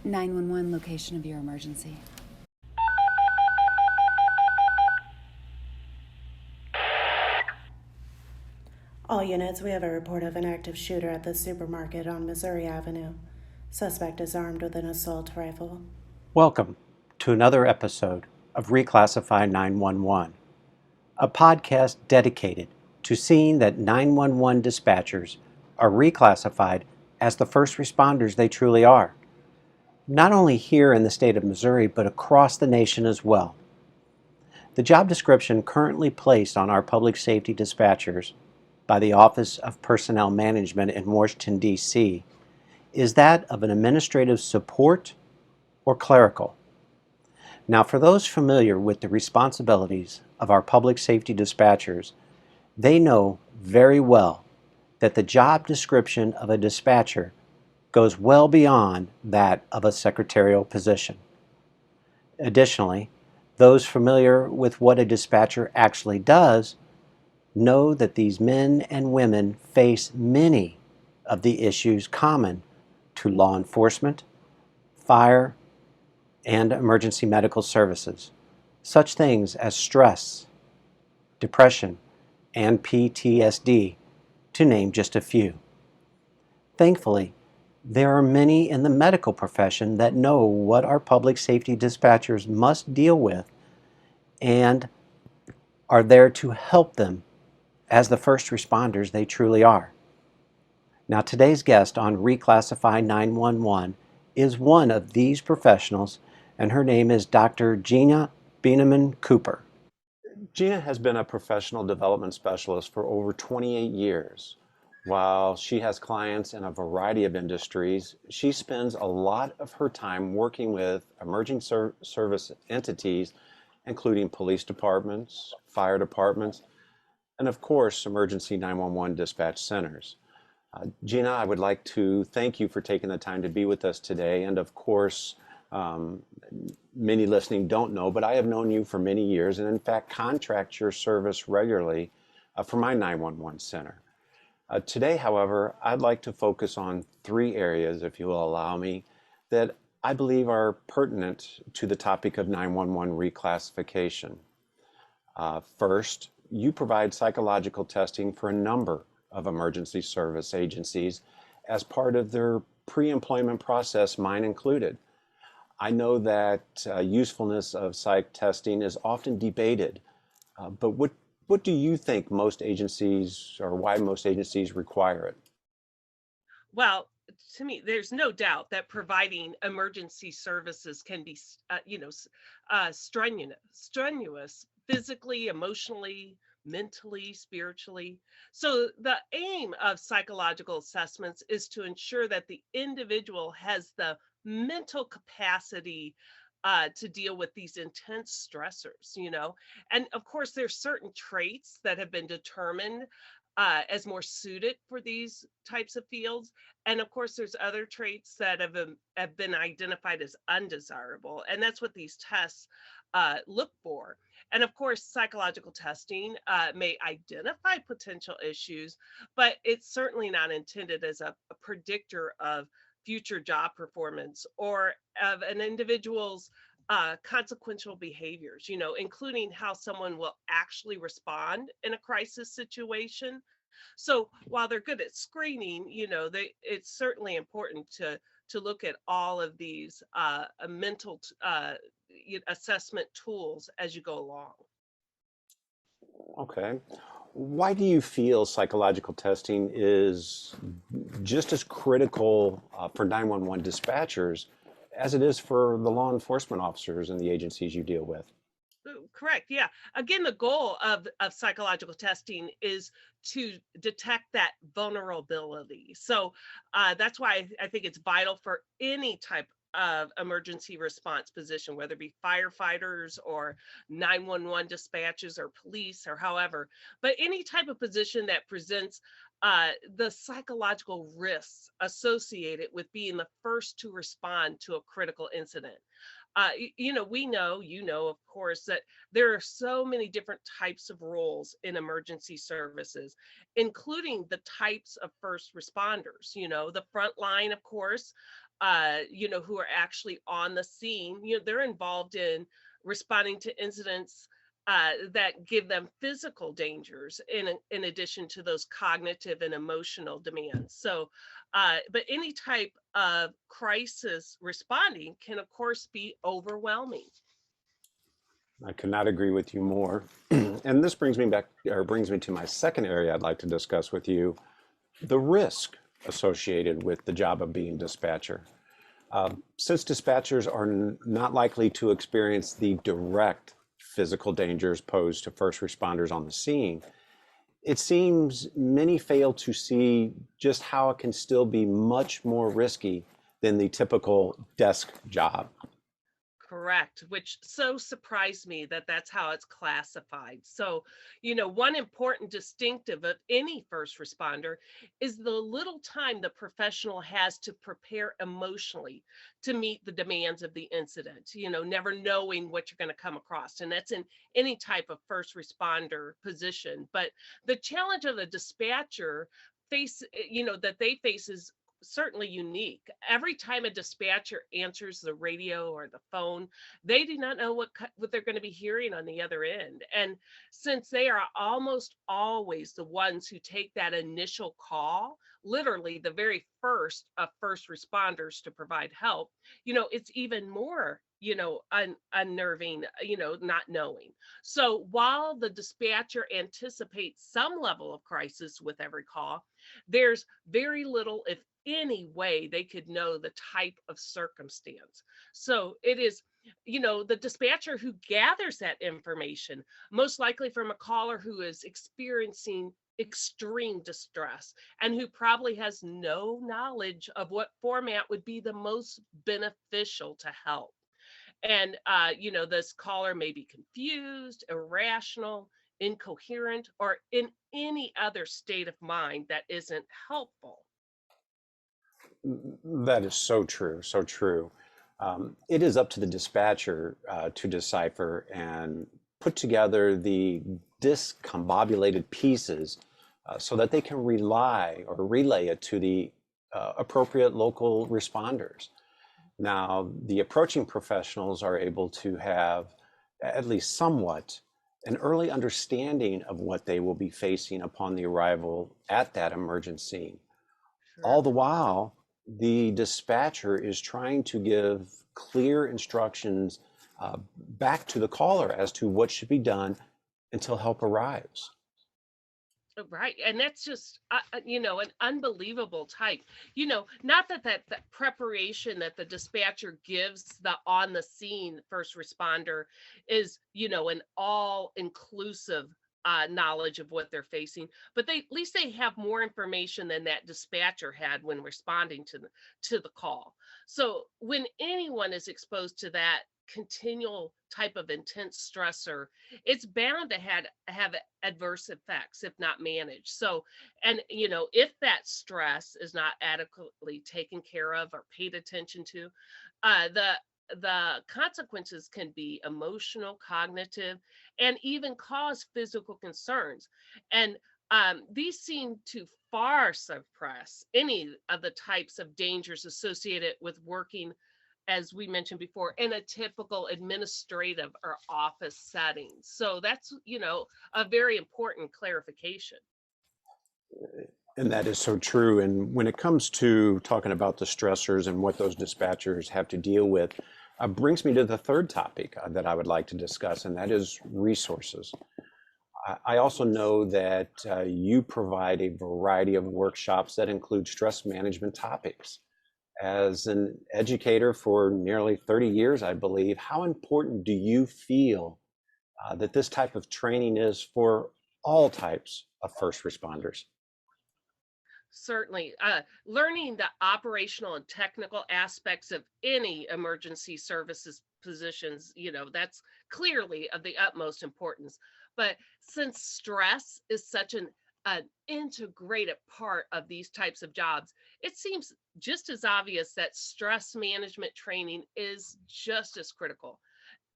911 location of your emergency. All units, we have a report of an active shooter at the supermarket on Missouri Avenue. Suspect is armed with an assault rifle. Welcome to another episode of Reclassify 911, a podcast dedicated to seeing that 911 dispatchers are reclassified as the first responders they truly are, not only here in the state of Missouri, but across the nation as well. The job description currently placed on our public safety dispatchers by the Office of Personnel Management in Washington, D.C., is that of an administrative support or clerical. Now, for those familiar with the responsibilities of our public safety dispatchers, they know very well that the job description of a dispatcher goes well beyond that of a secretarial position. Additionally, those familiar with what a dispatcher actually does know that these men and women face many of the issues common to law enforcement, fire, and emergency medical services, such things as stress, depression, and PTSD, to name just a few. Thankfully, there are many in the medical profession that know what our public safety dispatchers must deal with and are there to help them as the first responders they truly are. Now, today's guest on Reclassify 911 is one of these professionals, and her name is Dr. Gina Bueneman-Cooper. Gina has been a professional development specialist for over 28 years. While she has clients in a variety of industries, she spends a lot of her time working with emerging service entities, including police departments, fire departments, and of course, emergency 911 dispatch centers. Gina, I would like to thank you for taking the time to be with us today. And of course, many listening don't know, but I have known you for many years and in fact contract your service regularly for my 911 center. Today, however, I'd like to focus on three areas, if you will allow me, that I believe are pertinent to the topic of 911 reclassification. First, you provide psychological testing for a number of emergency service agencies as part of their pre-employment process, mine included. I know that usefulness of psych testing is often debated, but what do you think most agencies, or why most agencies require it? Well, to me, there's no doubt that providing emergency services can be, strenuous, physically, emotionally, mentally, spiritually. So the aim of psychological assessments is to ensure that the individual has the mental capacity to deal with these intense stressors. And of course, there's certain traits that have been determined as more suited for these types of fields. And of course, there's other traits that have been identified as undesirable. And that's what these tests look for. And of course, psychological testing may identify potential issues, but it's certainly not intended as a predictor of future job performance or of an individual's consequential behaviors, including how someone will actually respond in a crisis situation. So while they're good at screening, it's certainly important to look at all of these assessment tools as you go along. Okay. Why do you feel psychological testing is just as critical for 911 dispatchers as it is for the law enforcement officers and the agencies you deal with? Correct. Yeah. Again, the goal of psychological testing is to detect that vulnerability. So that's why I think it's vital for any type of emergency response position, whether it be firefighters or 911 dispatches or police or however, but any type of position that presents the psychological risks associated with being the first to respond to a critical incident. We know, of course, that there are so many different types of roles in emergency services, including the types of first responders. The front line, of course, who are actually on the scene. They're involved in responding to incidents that give them physical dangers in addition to those cognitive and emotional demands. So, but any type of crisis responding can, of course, be overwhelming. I could not agree with you more. And this brings me back, or brings me to my second area I'd like to discuss with you, the risk associated with the job of being dispatcher. Since dispatchers are not likely to experience the direct physical dangers posed to first responders on the scene, it seems many fail to see just how it can still be much more risky than the typical desk job. Correct, which so surprised me that that's how it's classified. So, one important distinctive of any first responder is the little time the professional has to prepare emotionally to meet the demands of the incident, never knowing what you're going to come across. And that's in any type of first responder position. But the challenge of the dispatcher that they face is certainly unique. Every time a dispatcher answers the radio or the phone, they do not know what they're going to be hearing on the other end. And since they are almost always the ones who take that initial call, literally the very first of first responders to provide help, it's even more unnerving, not knowing. So while the dispatcher anticipates some level of crisis with every call, there's very little, if any way they could know the type of circumstance. So it is, the dispatcher who gathers that information, most likely from a caller who is experiencing extreme distress and who probably has no knowledge of what format would be the most beneficial to help. And, this caller may be confused, irrational, incoherent, or in any other state of mind that isn't helpful. That is so true, so true. It is up to the dispatcher to decipher and put together the discombobulated pieces so that they can rely or relay it to the appropriate local responders. Now, the approaching professionals are able to have at least somewhat an early understanding of what they will be facing upon the arrival at that emergency. All Sure. the while, the dispatcher is trying to give clear instructions back to the caller as to what should be done until help arrives. Right. And that's just, an unbelievable type. Not that preparation that the dispatcher gives the on the scene first responder is, an all inclusive knowledge of what they're facing, but they at least they have more information than that dispatcher had when responding to the call. So when anyone is exposed to that continual type of intense stressor, it's bound to have adverse effects if not managed. So, and if that stress is not adequately taken care of or paid attention to, the consequences can be emotional, cognitive, and even cause physical concerns. And these seem to far suppress any of the types of dangers associated with working, as we mentioned before, in a typical administrative or office setting. So that's, a very important clarification. And that is so true. And when it comes to talking about the stressors and what those dispatchers have to deal with, brings me to the third topic that I would like to discuss, and that is resources. I also know that you provide a variety of workshops that include stress management topics. As an educator for nearly 30 years, I believe, how important do you feel that this type of training is for all types of first responders? Certainly, learning the operational and technical aspects of any emergency services positions, that's clearly of the utmost importance. But since stress is such an integrated part of these types of jobs, it seems just as obvious that stress management training is just as critical.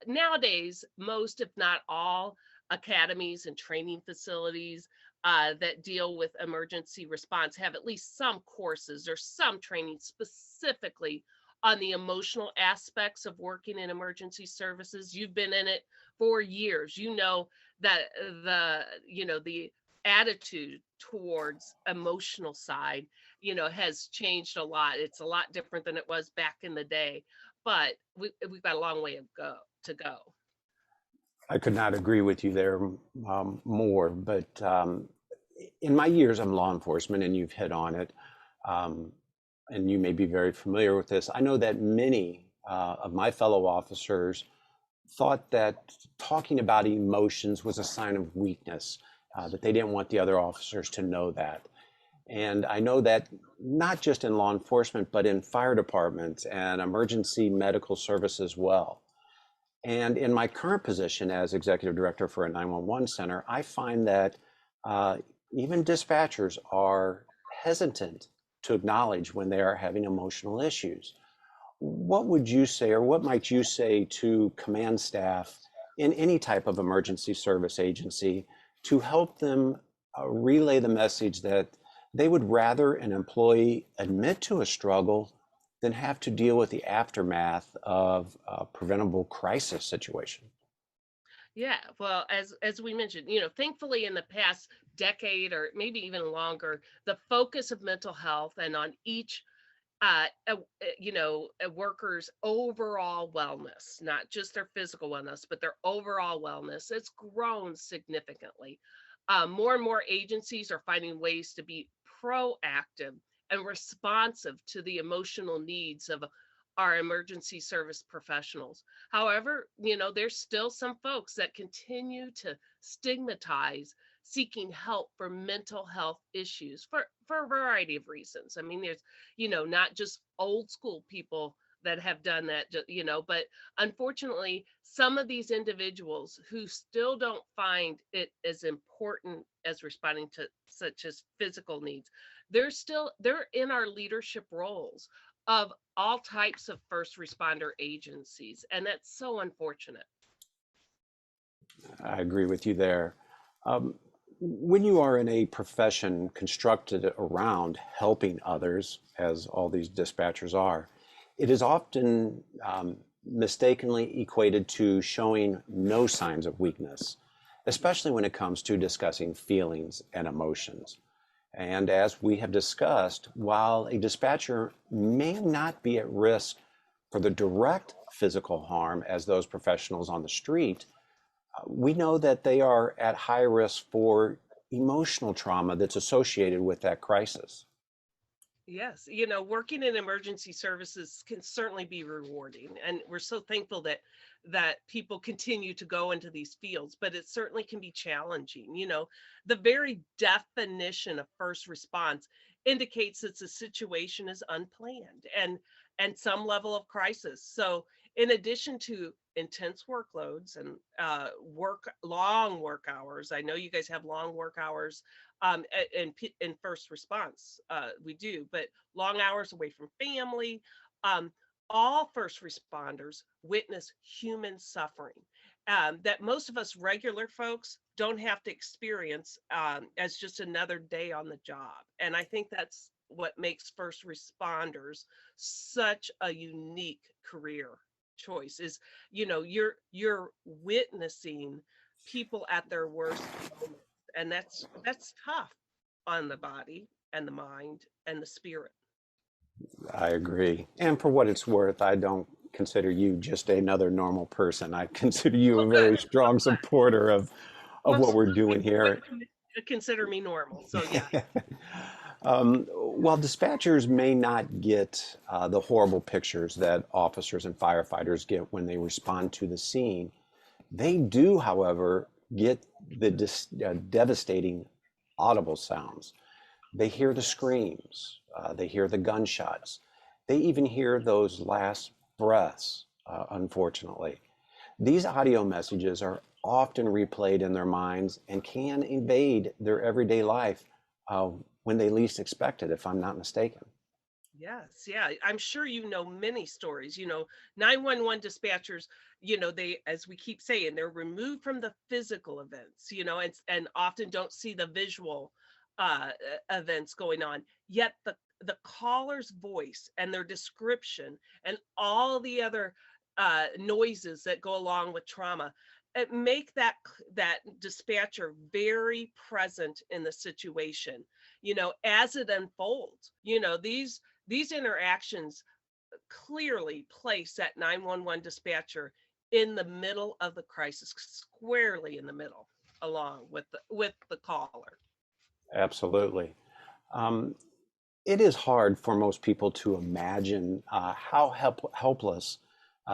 Nowadays, most, if not all, academies and training facilities that deal with emergency response have at least some courses or some training specifically on the emotional aspects of working in emergency services. You've been in it for years. You know that the attitude towards emotional side, has changed a lot. It's a lot different than it was back in the day, but we've got a long way to go. I could not agree with you there more, but in my years of law enforcement, and you've hit on it, um, and you may be very familiar with this, I know that many of my fellow officers thought that talking about emotions was a sign of weakness, that they didn't want the other officers to know that. And I know that not just in law enforcement, but in fire departments and emergency medical service as well. And in my current position as executive director for a 911 center, I find that uh, even dispatchers are hesitant to acknowledge when they are having emotional issues. What would you say, or what might you say to command staff in any type of emergency service agency to help them relay the message that they would rather an employee admit to a struggle than have to deal with the aftermath of a preventable crisis situation? Yeah, well, as we mentioned, thankfully in the past decade or maybe even longer, the focus of mental health and on each a worker's overall wellness, not just their physical wellness, but their overall wellness, it's grown significantly. More and more agencies are finding ways to be proactive and responsive to the emotional needs of our emergency service professionals. However, there's still some folks that continue to stigmatize seeking help for mental health issues for a variety of reasons. I mean, there's, not just old school people that have done that, but unfortunately, some of these individuals who still don't find it as important as responding to such as physical needs, they're in our leadership roles of all types of first responder agencies, and that's so unfortunate. I agree with you there. Um, when you are in a profession constructed around helping others, as all these dispatchers are, it is often mistakenly equated to showing no signs of weakness, especially when it comes to discussing feelings and emotions. And as we have discussed, while a dispatcher may not be at risk for the direct physical harm as those professionals on the street, we know that they are at high risk for emotional trauma that's associated with that crisis. Yes, working in emergency services can certainly be rewarding, and we're so thankful that people continue to go into these fields, but it certainly can be challenging. The very definition of first response indicates that the situation is unplanned and some level of crisis. So, in addition to intense workloads and long work hours, I know you guys have long work hours in first response, we do, but long hours away from family. um, all first responders witness human suffering that most of us regular folks don't have to experience as just another day on the job. And I think that's what makes first responders such a unique career choice is, you're witnessing people at their worst moments, and that's tough on the body and the mind and the spirit. I agree. And for what it's worth, I don't consider you just another normal person. I consider you Well, a good. very strong supporter of what Most we're doing people would here. consider me normal, so yeah. While dispatchers may not get the horrible pictures that officers and firefighters get when they respond to the scene, they do, however, get the devastating audible sounds. They hear the Yes. screams, they hear the gunshots, they even hear those last breaths, unfortunately. These audio messages are often replayed in their minds and can invade their everyday life uh, when they least expect it, if I'm not mistaken. Yes, yeah. I'm sure you know many stories. 911 dispatchers, they, as we keep saying, they're removed from the physical events, and often don't see the visual events going on. Yet the caller's voice and their description and all the other noises that go along with trauma make that dispatcher very present in the situation, as it unfolds. These interactions clearly place that 911 dispatcher in the middle of the crisis, squarely in the middle, along with the caller. Absolutely. Um, it is hard for most people to imagine how helpless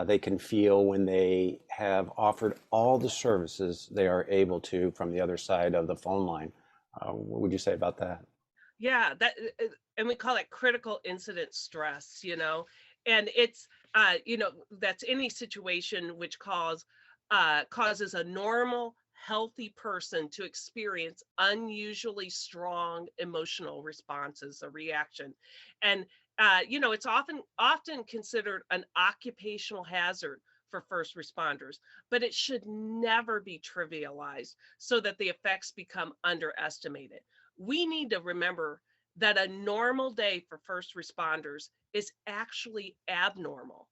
they can feel when they have offered all the services they are able to from the other side of the phone line. What would you say about that? Yeah, and we call it critical incident stress, and it's that's any situation which causes a normal healthy person to experience unusually strong emotional responses or reaction. And it's often considered an occupational hazard for first responders, but it should never be trivialized so that the effects become underestimated. We need to remember that a normal day for first responders is actually abnormal.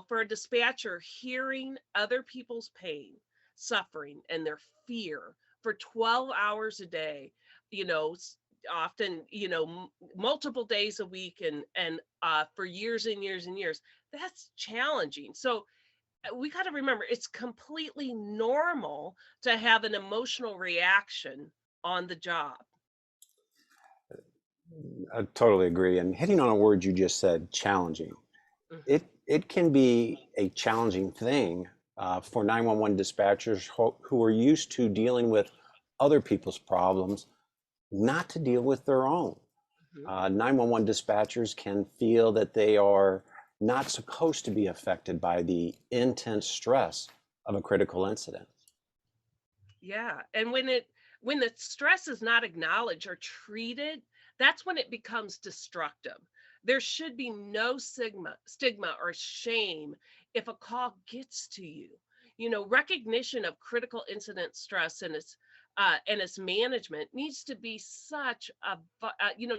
For a dispatcher, hearing other people's pain, suffering, and their fear for 12 hours a day, often, multiple days a week, and for years and years and years, that's challenging. So we got to remember it's completely normal to have an emotional reaction on the job. I totally agree. And hitting on a word you just said, challenging. Mhm. It can be a challenging thing for 911 dispatchers who are used to dealing with other people's problems, not to deal with their own. Mhm. 911 dispatchers can feel that they are not supposed to be affected by the intense stress of a critical incident. Yeah, and when the stress is not acknowledged or treated, that's when it becomes destructive. There should be no stigma or shame if a call gets to you. Recognition of critical incident stress and its management needs to be such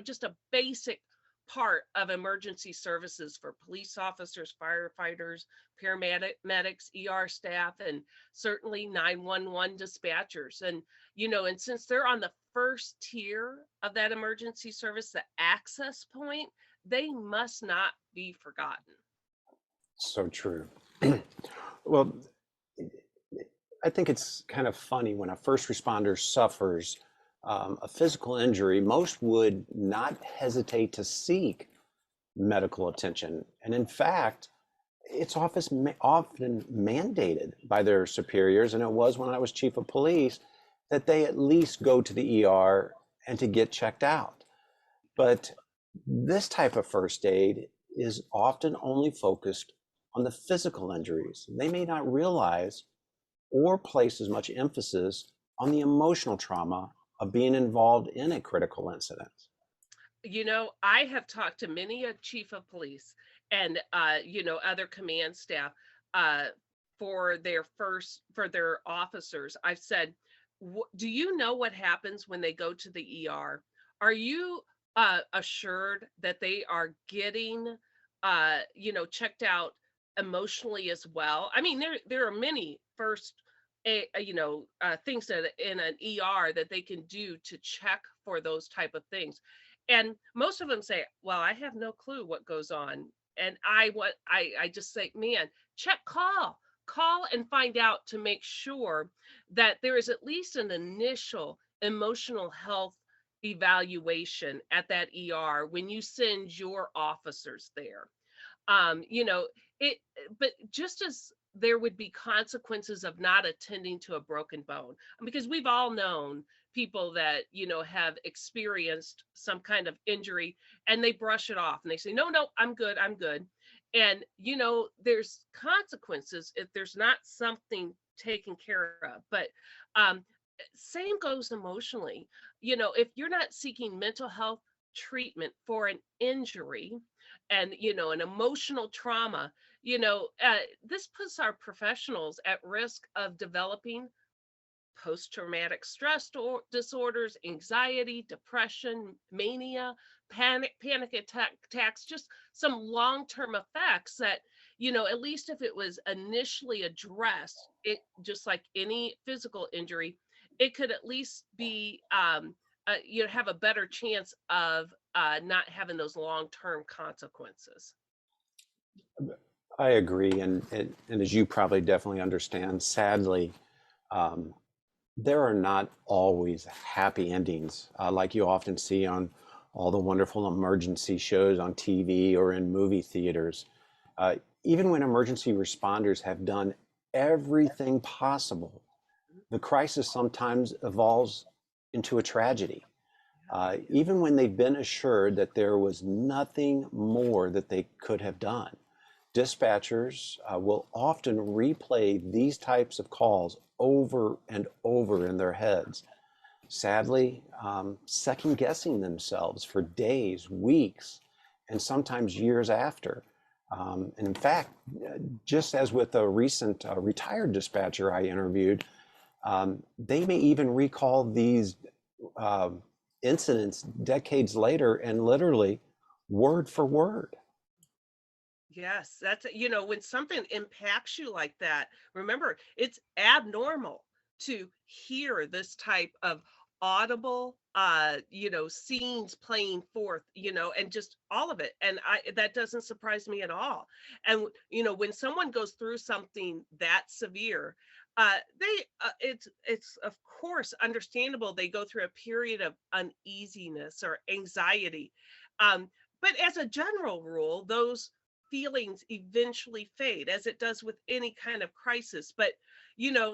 just a basic part of emergency services for police officers, firefighters, paramedics, ER staff, and certainly 911 dispatchers. And since they're on the first tier of that emergency service, the access point, they must not be forgotten. So true. Well, I think it's kind of funny when a first responder suffers a physical injury, most would not hesitate to seek medical attention. And in fact, it's often mandated by their superiors, and it was when I was chief of police, that they at least go to the ER and to get checked out. But this type of first aid is often only focused on the physical injuries. They may not realize or place as much emphasis on the emotional trauma of being involved in a critical incident. I have talked to many a chief of police and other command staff uh, for their officers. I've said, "Do you know what happens when they go to the ER? Are you assured that they are getting checked out emotionally as well?" I mean, there are many first things that in an ER that they can do to check for those type of things. And most of them say, "Well, I have no clue what goes on." And I just say, "Man, call and find out to make sure that there is at least an initial emotional health evaluation at that ER when you send your officers there." It But just as there would be consequences of not attending to a broken bone, because we've all known people that have experienced some kind of injury and they brush it off and they say, "No, no, I'm good." And there's consequences if there's not something taken care of. But um same goes emotionally. If you're not seeking mental health treatment for an injury and, an emotional trauma, this puts our professionals at risk of developing post-traumatic stress disorders, anxiety, depression, mania, panic attacks, just some long-term effects that, at least if it was initially addressed, it just like any physical injury, it could at least be have a better chance of not having those long-term consequences. I agree, and as you probably definitely understand, sadly, um, there are not always happy endings like you often see on all the wonderful emergency shows on TV or in movie theaters. Uh, Even when emergency responders have done everything possible, the crisis sometimes evolves into a tragedy. Even when they've been assured that there was nothing more that they could have done. Dispatchers will often replay these types of calls over and over in their heads, sadly, second guessing themselves for days, weeks, and sometimes years after. And in fact, just as with a recent retired dispatcher I interviewed, they may even recall these uh, incidents decades later and literally word for word. Yes, that's when something impacts you like that, remember, it's abnormal to hear this type of audible scenes playing forth, and just all of it. And I that doesn't surprise me at all. And when someone goes through something that severe, it's of course understandable they go through a period of uneasiness or anxiety. But as a general rule, those feelings eventually fade as it does with any kind of crisis. But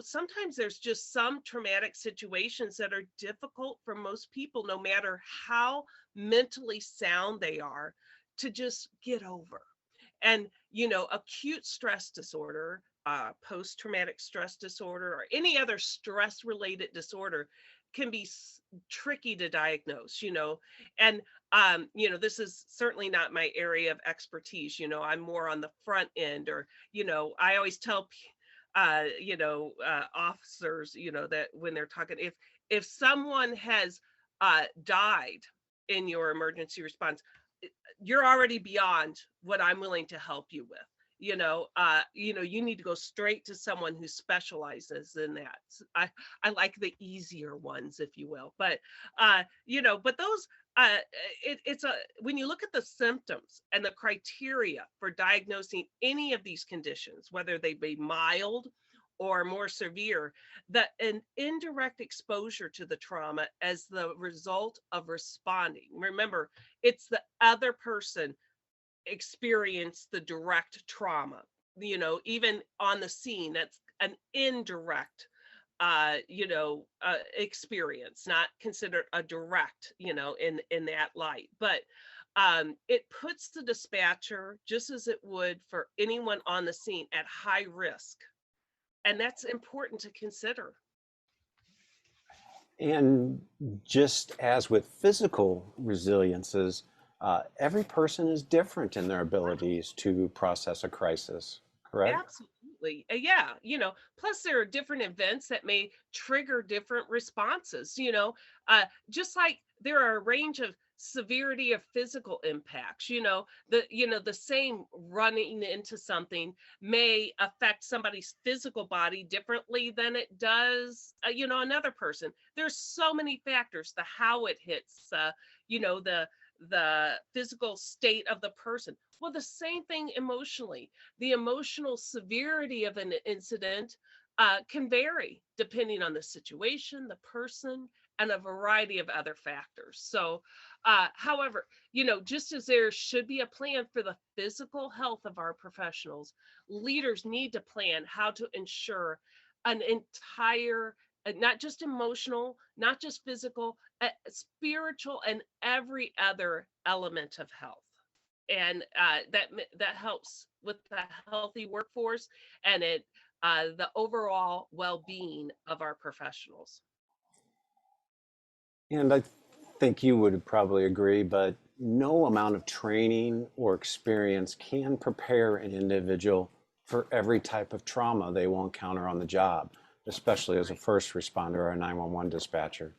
sometimes there's just some traumatic situations that are difficult for most people, no matter how mentally sound they are, to just get over. And acute stress disorder, post-traumatic stress disorder, or any other stress related disorder can be tricky to diagnose, and this is certainly not my area of expertise. I'm more on the front end, or I always tell officers, that when they're talking, if someone has died in your emergency response, you're already beyond what I'm willing to help you with. You need to go straight to someone who specializes in that. I like the easier ones, if you will. But but those uh it's a when you look at the symptoms and the criteria for diagnosing any of these conditions, whether they be mild or more severe, that an indirect exposure to the trauma as the result of responding. Remember, it's the other person experience the direct trauma, even on the scene. That's an indirect experience, not considered a direct, in that light. But it puts the dispatcher, just as it would for anyone on the scene, at high risk, and that's important to consider. And just as with physical resiliences, every person is different in their abilities to process a crisis, correct? Absolutely. Yeah. Plus there are different events that may trigger different responses, just like there are a range of severity of physical impacts, the same running into something may affect somebody's physical body differently than it does, another person. There's so many factors, the how it hits, the physical state of the person. Well, the same thing emotionally. The emotional severity of an incident can vary depending on the situation, the person, and a variety of other factors. So, however, just as there should be a plan for the physical health of our professionals, leaders need to plan how to ensure an entire, not just emotional, not just physical, spiritual, and every other element of health. And that helps with the healthy workforce and the overall well-being of our professionals. And I think you would probably agree, but no amount of training or experience can prepare an individual for every type of trauma they will encounter on the job, especially as a first responder or a 911 dispatcher.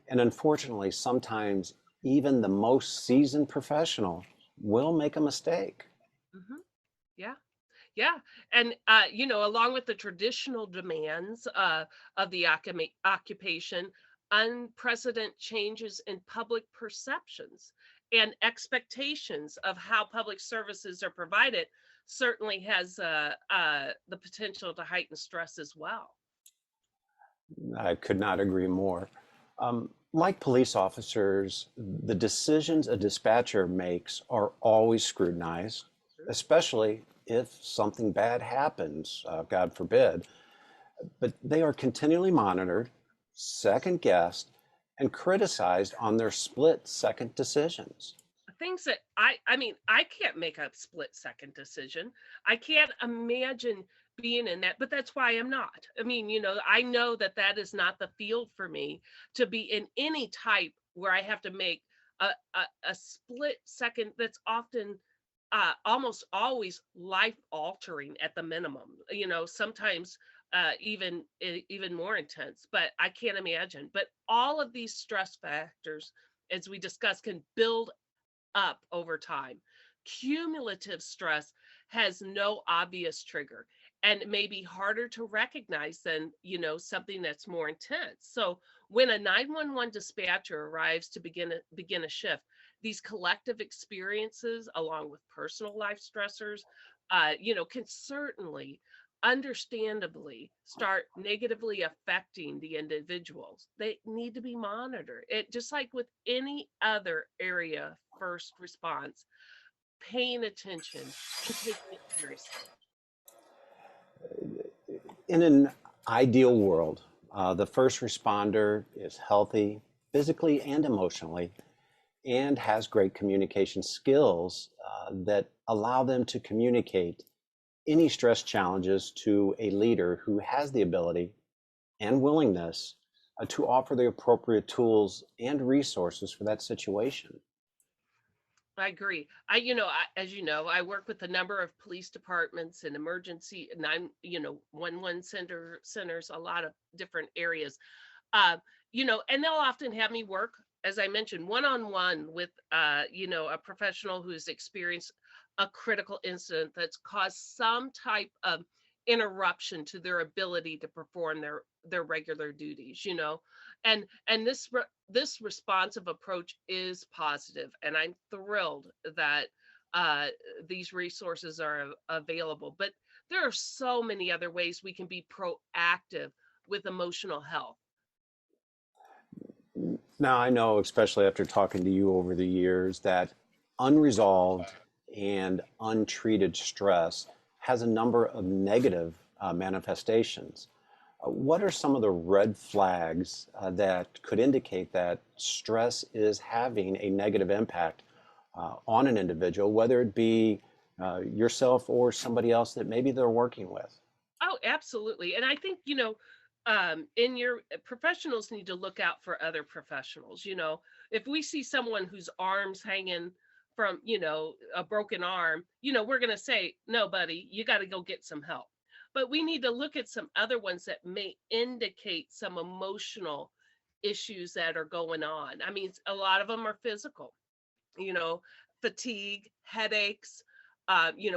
And unfortunately, sometimes even the most seasoned professional will make a mistake. Hmm. Yeah. Yeah, and along with the traditional demands of the occupation, unprecedented changes in public perceptions and expectations of how public services are provided certainly has the potential to heighten stress as well. I could not agree more. Like police officers, the decisions a dispatcher makes are always scrutinized, especially if something bad happens, God forbid. But they are continually monitored, second guessed, and criticized on their split second decisions. Things that I mean, I can't make a split second decision. I can't imagine being in that, but that's why I'm not. I mean, I know that that is not the field for me to be in any type where I have to make a split second that's often almost always life altering at the minimum. Sometimes even more intense, but I can't imagine. But all of these stress factors, as we discussed, can build up over time. Cumulative stress has no obvious trigger and it may be harder to recognize than, something that's more intense. So when a 911 dispatcher arrives to begin a shift, these collective experiences along with personal life stressors, can certainly understandably start negatively affecting the individuals. They need to be monitored. It just like with any other area first response, paying attention and taking it seriously. In an ideal world, the first responder is healthy physically and emotionally and has great communication skills that allow them to communicate any stress challenges to a leader who has the ability and willingness to offer the appropriate tools and resources for that situation. I agree. As you know, I work with a number of police departments and emergency 911 centers, a lot of different areas. uh, and they'll often have me work, as I mentioned, one on one with, a professional who's experienced a critical incident that's caused some type of interruption to their ability to perform their regular duties. And this responsive approach is positive, and I'm thrilled that uh, these resources are available. But there are so many other ways we can be proactive with emotional health. Now, I know, especially after talking to you over the years, that unresolved and untreated stress has a number of negative manifestations. What are some of the red flags that could indicate that stress is having a negative impact on an individual, whether it be yourself or somebody else that maybe they're working with? Oh, absolutely. And I think, in your professionals need to look out for other professionals. If we see someone whose arm's hanging from, a broken arm, we're going to say, no, buddy, you got to go get some help. But we need to look at some other ones that may indicate some emotional issues that are going on. I mean, a lot of them are physical, you know, fatigue, headaches.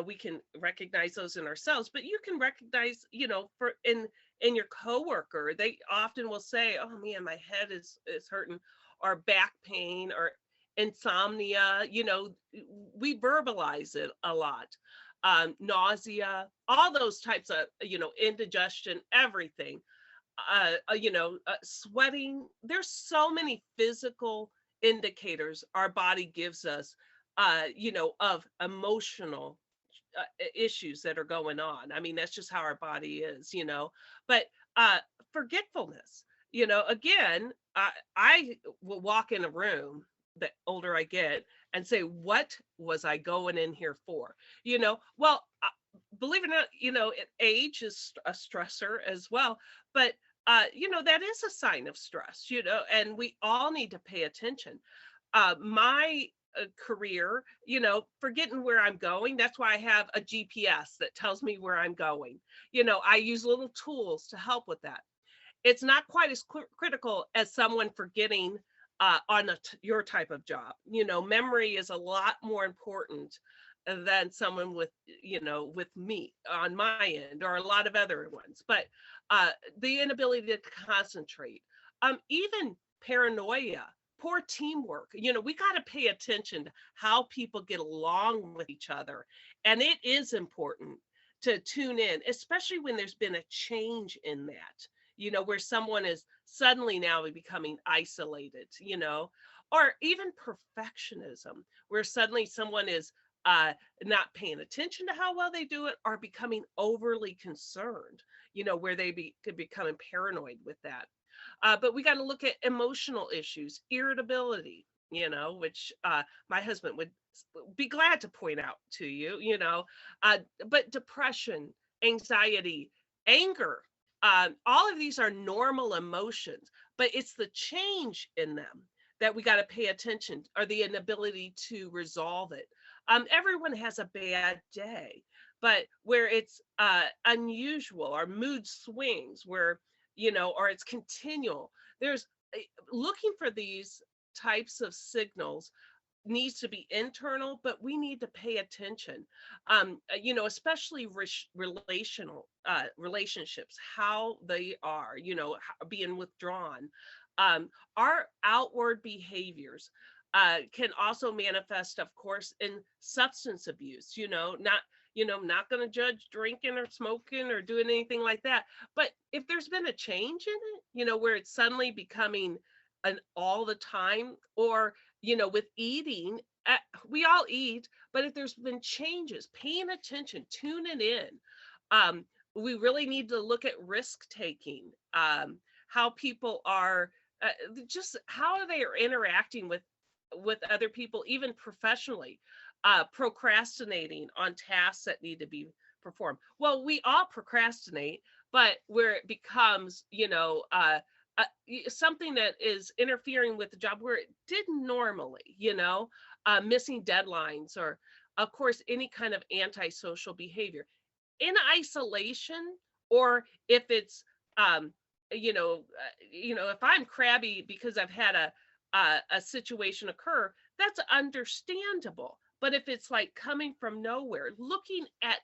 We can recognize those in ourselves, but you can recognize, for in your coworker, they often will say, "Oh man, my head is hurting," or back pain, or insomnia. We verbalize it a lot. Nausea, all those types of, indigestion, everything, sweating. There's so many physical indicators our body gives us, of emotional issues that are going on. I mean, that's just how our body is. But uh, forgetfulness, again, I will walk in a room the older I get and say, what was I going in here for? Well, believe it or not, age is a stressor as well. But that is a sign of stress, and we all need to pay attention. My career, forgetting where I'm going, that's why I have a GPS that tells me where I'm going. I use little tools to help with that. It's not quite as critical as someone forgetting on your type of job. Memory is a lot more important than someone with me on my end, or a lot of other ones. But the inability to concentrate, even paranoia, poor teamwork. We got to pay attention to how people get along with each other. And it is important to tune in, especially when there's been a change in that, where someone is suddenly now becoming isolated, or even perfectionism, where suddenly someone is not paying attention to how well they do it, or becoming overly concerned, where they could become paranoid with that. But we got to look at emotional issues, irritability, which my husband would be glad to point out to you, but depression, anxiety, anger, all of these are normal emotions, but it's the change in them that we got to pay attention, or the inability to resolve it. Everyone has a bad day, but where it's unusual, or mood swings, where or it's continual. There's looking for these types of signals needs to be internal, but we need to pay attention. Especially relational relationships, how they are, being withdrawn. Our outward behaviors can also manifest, of course, in substance abuse. Not going to judge drinking or smoking or doing anything like that. But if there's been a change in it, where it's suddenly becoming an all the time, or with eating, we all eat, but if there's been changes, paying attention, tuning in, we really need to look at risk taking, how people are, just how they are interacting with other people, even professionally, procrastinating on tasks that need to be performed. Well, we all procrastinate, but where it becomes, something that is interfering with the job where it didn't normally, missing deadlines, or of course any kind of antisocial behavior in isolation, or if it's if I'm crabby because I've had a situation occur, that's understandable. But if it's like coming from nowhere, looking at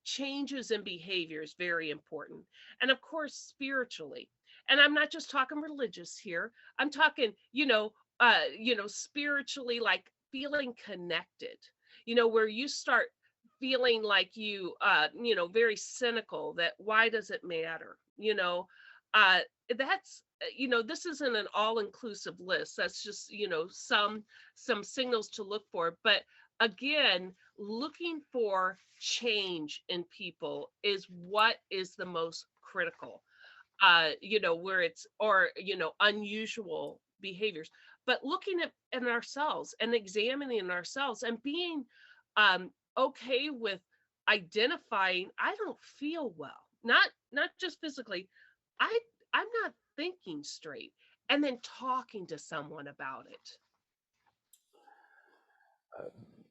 changes in behavior is very important. And of course, spiritually. And I'm not just talking religious here. I'm talking, spiritually, like feeling connected, where you start feeling like very cynical, that why does it matter? Uh, that's, this isn't an all-inclusive list. That's just, some signals to look for. But again, looking for change in people is what is the most critical, where it's, or, unusual behaviors. But looking at ourselves and examining ourselves, and being okay with identifying, I don't feel well, not just physically, I I'm not thinking straight, and then talking to someone about it.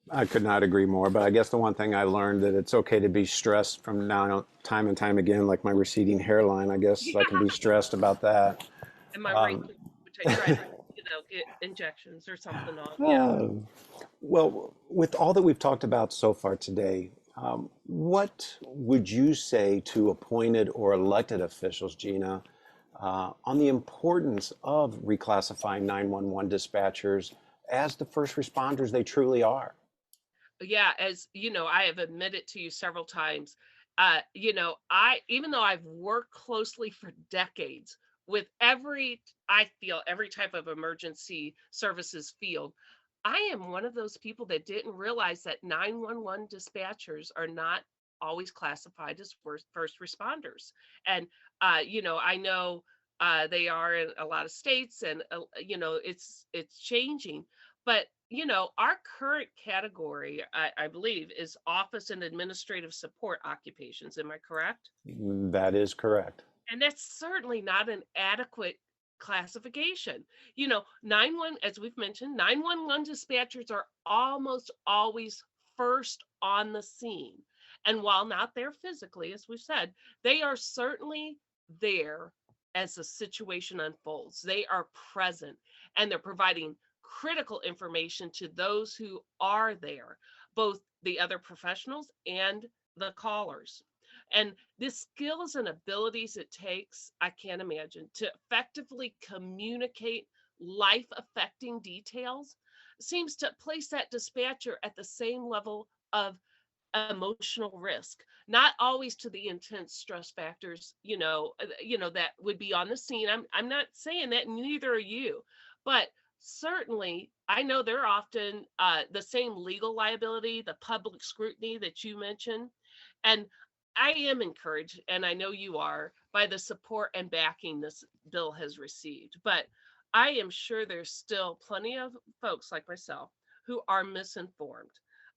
I could not agree more, but I guess the one thing I learned, that it's okay to be stressed from now on, time and time again, like my receding hairline. I guess I can be stressed about that. Am I right? Um, Which I try to, get injections or something on. Yeah. uh, well, with all that we've talked about so far today, what would you say to appointed or elected officials, Gina, on the importance of reclassifying 911 dispatchers as the first responders they truly are? Yeah, as I have admitted to you several times, I even though I've worked closely for decades with I feel every type of emergency services field, I am one of those people that didn't realize that 911 dispatchers are not always classified as first responders. And I know they are in a lot of states, and it's changing. But our current category, I believe, is office and administrative support occupations. Am I correct? That is correct. And that's certainly not an adequate classification. 911, as we've mentioned, 911 dispatchers are almost always first on the scene. And while not there physically, as we've said, they are certainly there as the situation unfolds. They are present and they're providing critical information to those who are there, both the other professionals and the callers. And the skills and abilities it takes, I can't imagine, to effectively communicate life affecting details seems to place that dispatcher at the same level of emotional risk, not always to the intense stress factors, that would be on the scene. I'm not saying that, and neither are you, but certainly I know they're often the same legal liability, the public scrutiny that you mentioned. And I am encouraged, and I know you are, by the support and backing this bill has received. But I am sure there's still plenty of folks like myself who are misinformed.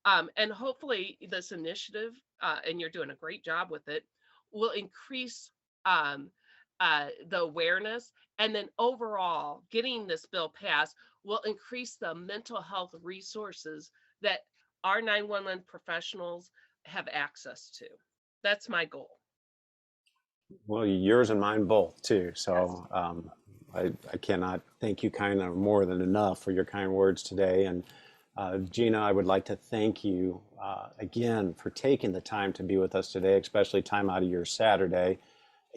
And hopefully, this initiative, and you're doing a great job with it, will increase um, the awareness. And then overall, getting this bill passed will increase the mental health resources that our 911 professionals have access to. That's my goal. Well, yours and mine both too. Yes. So I cannot thank you kind of more than enough for your kind words today. And Gina, I would like to thank you again for taking the time to be with us today, especially time out of your Saturday,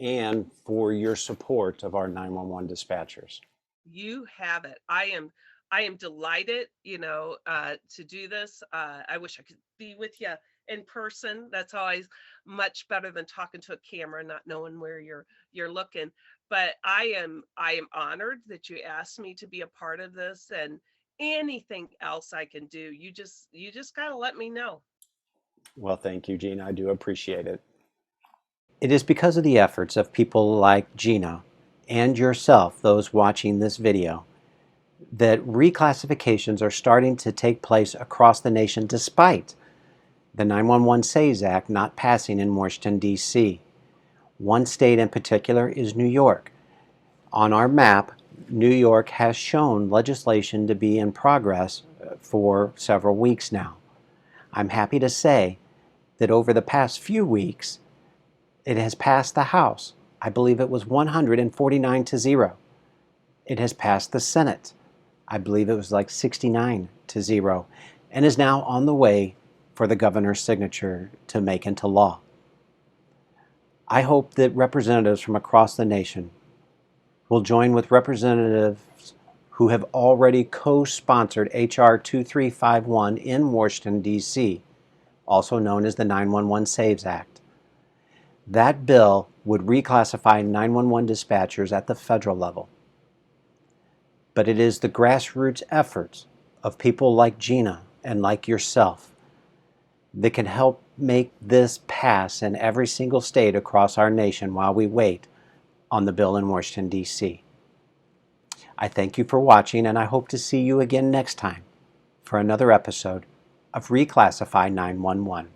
and for your support of our 911 dispatchers. You have it. I am delighted, to do this. I wish I could be with you in person. That's always much better than talking to a camera, not knowing where you're looking. But I am honored that you asked me to be a part of this, and anything else I can do, you just got to let me know. Well, thank you, Gina. I do appreciate it. It is because of the efforts of people like Gina and yourself, those watching this video, that reclassifications are starting to take place across the nation despite the 911 Saves Act not passing in Washington, D.C. One state in particular is New York. On our map, New York has shown legislation to be in progress for several weeks now. I'm happy to say that over the past few weeks, it has passed the House. I believe it was 149 to 0. It has passed the Senate. I believe it was like 69 to 0, and is now on the way for the governor's signature to make into law. I hope that representatives from across the nation will join with representatives who have already co-sponsored H.R. 2351 in Washington, D.C., also known as the 911 Saves Act. That bill would reclassify 911 dispatchers at the federal level. But it is the grassroots efforts of people like Gina and like yourself that can help make this pass in every single state across our nation while we wait on the bill in Washington, D.C. I thank you for watching, and I hope to see you again next time for another episode of Reclassify 911.